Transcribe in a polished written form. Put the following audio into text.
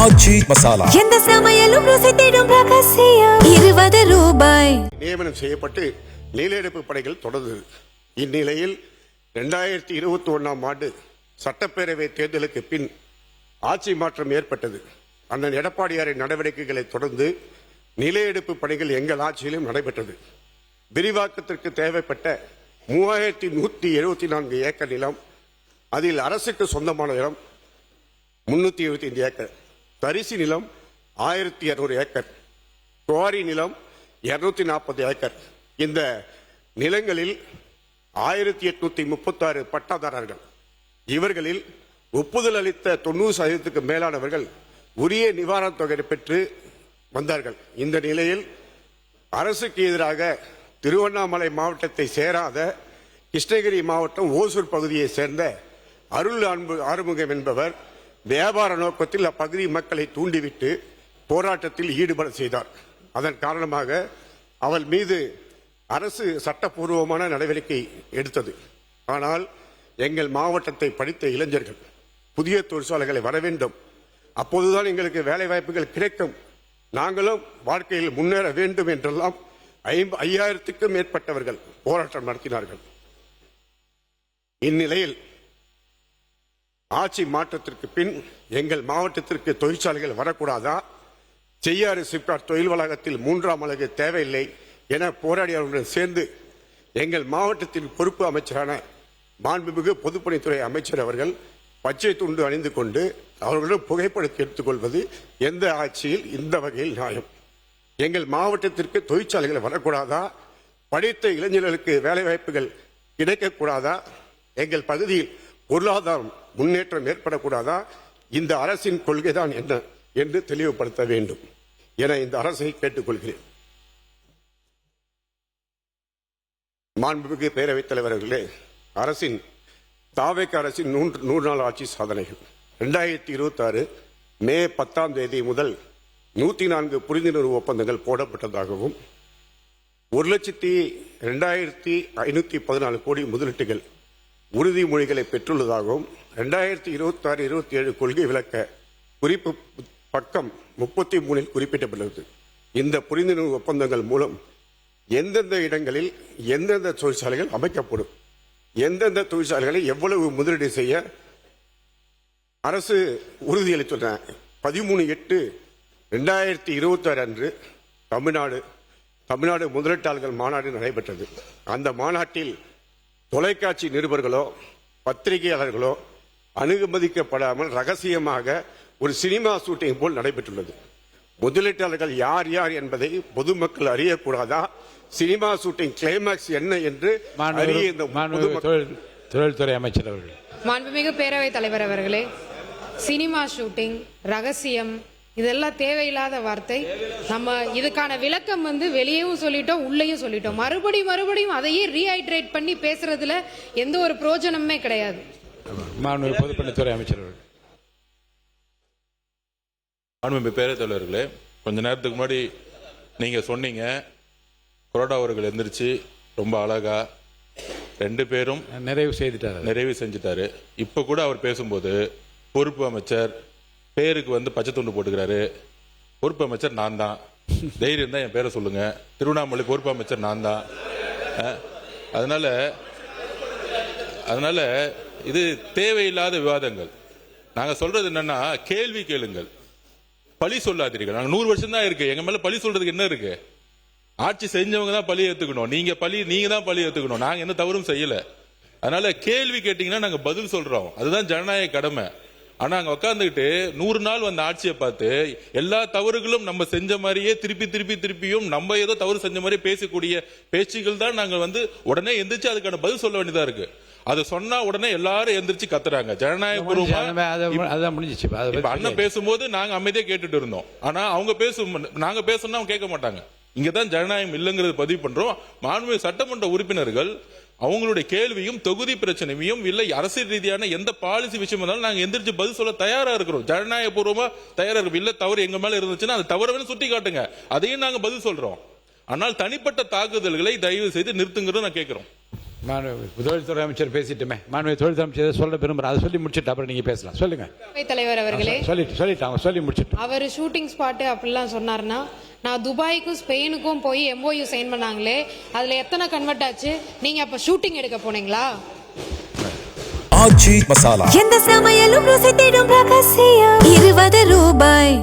ஆச்சி மசாலா. எந்த சமையலும் ருசி தேடும் ரகசியம். 20 ரூபாய். நியமனம் செய்யப்பட்டு நீல எடுப்பு பணிகள் தொடர்ந்தது. இந்நிலையில் 2021 ஆண்டு சட்டப்பேரவை தேர்தலுக்கு பின் ஆட்சி மாற்றம் ஏற்பட்டது. அண்ணன் எடப்பாடியாரின் நடவடிக்கைகளை தொடர்ந்து நில எடுப்பு பணிகள் எங்கள் ஆட்சியிலும் நடைபெற்றது. விரிவாக்கத்திற்கு தேவைப்பட்ட 3174 ஏக்கர் நிலம், அதில் அரசுக்கு சொந்தமான நிலம் 375 ஏக்கர், தரிசு நிலம் 1200 ஏக்கர், குவாரி நிலம் 240 ஏக்கர். இந்த நிலங்களில் 1836 பட்டாதாரர்கள். இவர்களில் ஒப்புதல் அளித்த 90% மேலானவர்கள் உரிய நிவாரணத் தொகை பெற்று வந்தார்கள். இந்த நிலையில் அரசுக்கு எதிராக திருவண்ணாமலை மாவட்டத்தை சேராத கிருஷ்ணகிரி மாவட்டம் ஓசூர் பகுதியை சேர்ந்த அருள் ஆறுமுகம் என்பவர் வியாபார நோக்கத்தில் அப்பகுதி மக்களை தூண்டிவிட்டு போராட்டத்தில் ஈடுபட செய்தார். அதன் காரணமாக அவள் மீது அரசு சட்டப்பூர்வமான நடவடிக்கை எடுத்தது. ஆனால் எங்கள் மாவட்டத்தை படித்த இளைஞர்கள் புதிய தொழிற்சாலைகளை வர வேண்டும், அப்போதுதான் எங்களுக்கு வேலை வாய்ப்புகள் கிடைக்கும், நாங்களும் வாழ்க்கையில் முன்னேற வேண்டும் என்றெல்லாம் 5000க்கும் மேற்பட்டவர்கள் போராட்டம் நடத்தினார்கள். இந்நிலையில் ஆட்சி மாற்றத்திற்கு பின் எங்கள் மாவட்டத்திற்கு தொழிற்சாலைகள் வரக்கூடாதா, செய்யாறு சிப்காட் தொழில் வளாகத்தில் 3ஆம் அலகு தேவையில்லை என போராடியவர்களுடன் சேர்ந்து எங்கள் மாவட்டத்தின் பொறுப்பு அமைச்சரான மாண்புமிகு பொதுப்பணித்துறை அமைச்சர் அவர்கள் பச்சை துண்டு அணிந்து கொண்டு அவர்களுடன் புகைப்படத்தை எடுத்துக்கொள்வது எந்த ஆட்சியில் இந்த வகையில் நியாயம்? எங்கள் மாவட்டத்திற்கு தொழிற்சாலைகள் வரக்கூடாதா, படித்த இளைஞர்களுக்கு வேலைவாய்ப்புகள் கிடைக்கக்கூடாதா, எங்கள் பகுதியில் பொருளாதாரம் முன்னேற்றம் ஏற்படக்கூடாதா? இந்த அரசின் கொள்கைதான் என்ன என்று தெளிவுபடுத்த வேண்டும் என இந்த அரசை கேட்டுக்கொள்கிறேன். மாண்புமிகு பேரவைத் தலைவர் அவர்களே, அரசின் தாவேக அரசின் 100 நாள் ஆட்சி சாதனைகள். 2026 மே 10ஆம் தேதி முதல் 104 புரிந்துணர்வு ஒப்பந்தங்கள் போடப்பட்டதாகவும் 1,02,514 கோடி முதலீட்டுகள் உறுதிமொழிகளை பெற்றுள்ளதாகவும் 2026-27 கொள்கை விளக்க குறிப்பு பக்கம் 33 குறிப்பிடப்பட்டுள்ளது. இந்த புரிந்துணர்வு ஒப்பந்தங்கள் மூலம் எந்தெந்த இடங்களில் எந்தெந்த தொழிற்சாலைகள் அமைக்கப்படும், எந்தெந்த தொழிற்சாலைகளை எவ்வளவு முதலீடு செய்ய அரசு உறுதியளித்துள்ள 13/8/2026 அன்று தமிழ்நாடு முதலீட்டாளர்கள் மாநாடு நடைபெற்றது. அந்த மாநாட்டில் தொலைக்காட்சி நிருபர்களோ பத்திரிகையாளர்களோ அனுமதிக்கப்படாமல் ரகசியமாக ஒரு சினிமா ஷூட்டிங் போல் நடைபெற்றுள்ளது. முதலீட்டாளர்கள் யார் யார் என்பதை பொதுமக்கள் அறியக்கூடாதா? சினிமா ஷூட்டிங் கிளைமாக்ஸ் என்ன என்று தொழில்துறை அமைச்சர் அவர்கள். மாண்புமிகு பேரவைத் தலைவர் அவர்களே, சினிமா ஷூட்டிங், ரகசியம், இதெல்லாம் தேவையில்லாத வார்த்தை. நம்ம இதுக்கான விளக்கம் வெளியேவும் சொல்லிட்டோம், உள்ளேயும் சொல்லிட்டோம். மறுபடியும் அதையே ரீஹைட்ரேட் பண்ணி பேசுறதுல எந்த ஒரு பிரயோஜனமே கிடையாது. மாண்புமிகு பொதுப்பணித்துறை அமைச்சர் அவர்கள். மாண்புமிகு பேரவைத் தலைவர்களே, கொஞ்ச நேரத்துக்கு முன்னாடி நீங்க சொன்னீங்க கொரோடா அவர்கள் எந்திரிச்சு ரொம்ப அழகா 2 பேரும் நிறைவு செஞ்சுட்டாரு. இப்ப கூட அவர் பேசும்போது பொறுப்பு அமைச்சர் பேருக்கு பச்சை துண்டு போட்டுக்கிறாரு. பொறுப்பு அமைச்சர் நான் தான், தைரியம் தான் என் பேரை சொல்லுங்க. திருவண்ணாமலை பொறுப்பு அமைச்சர் நான் தான். அதனால இது தேவையில்லாத விவாதங்கள். நாங்க சொல்றது என்னன்னா, கேள்வி கேளுங்கள், பழி சொல்லாதீர்கள். நாங்க 100 வருஷம் தான் இருக்கு, எங்க மேல பழி சொல்றதுக்கு என்ன இருக்கு? ஆட்சி செஞ்சவங்க தான் பழி ஏத்துக்கணும், நீங்க தான் பழி ஏத்துக்கணும். நாங்க எந்த தவறும் செய்யல. அதனால கேள்வி கேட்டீங்கன்னா நாங்க பதில் சொல்றோம், அதுதான் ஜனநாயக கடமை. ஆனா அங்க உட்காந்துக்கிட்டு 100 நாள் வந்த ஆட்சியை பார்த்து எல்லா தவறுகளும் நம்ம செஞ்ச மாதிரியே திருப்பியும் நம்ம ஏதோ தவறு செஞ்ச மாதிரி பேசக்கூடிய பேச்சுகள் தான் நாங்க உடனே எந்திரிச்சு அதுக்கான பதில் சொல்ல வேண்டியதா இருக்கு. அது சொன்னா உடனே எல்லாரும் எந்திரிச்சு கத்துறாங்க. ஜனநாயகபூர்வமா அண்ணன் பேசும்போது நாங்க அமைதியா கேட்டுட்டு இருந்தோம். ஆனா அவங்க நாங்க பேசணும்னா அவங்க கேட்க மாட்டாங்க. இங்கதான் ஜனநாயகம் இல்லைங்கிறது பதிவு பண்றோம். மாண்புமிகு சட்டமன்ற உறுப்பினர்கள் அவங்களுடைய கேள்வியும் தொகுதி பிரச்சனையும் இல்லை அரசியல் ரீதியான எந்த பாலிசி விஷயம் இருந்தாலும் நாங்க எந்திரிச்சு பதில் சொல்ல தயாரா இருக்கிறோம். ஜனநாயகபூர்வமா தயாரா இருக்கும். இல்ல தவறு எங்க மேல இருந்துச்சுன்னா அது தவறு சுட்டி காட்டுங்க, அதையும் நாங்க பதில் சொல்றோம். ஆனால் தனிப்பட்ட தாக்குதல்களை தயவு செய்து நிறுத்துங்கிறத நான் கேட்கிறோம். தொழில்துறை அமைச்சர் பேசிட்டுமே மாண்புமிகு தொழில்துறை அமைச்சர் சொல்ல விரும்புகிறேன் அதை சொல்லி முடிச்சுட்டு அப்புறம் நீங்கள் பேசலாம் சொல்லுங்க. பேரவைத் தலைவர் அவர்களே, சொல்லிட்டு அவங்க சொல்லி முடிச்சுட்டு அவர் ஷூட்டிங் ஸ்பாட்டு அப்படிலாம் சொன்னார்னா, நான் துபாய்க்கும் ஸ்பெயினுக்கும் போய் MOU சைன் பண்ணாங்களே, அதில் எத்தனை கன்வெர்ட் ஆச்சு? நீங்கள் அப்போ ஷூட்டிங் எடுக்க போனீங்களா? எந்த சமையலும் ருசி தேடும் ரகசியம் 20 ரூபாய்.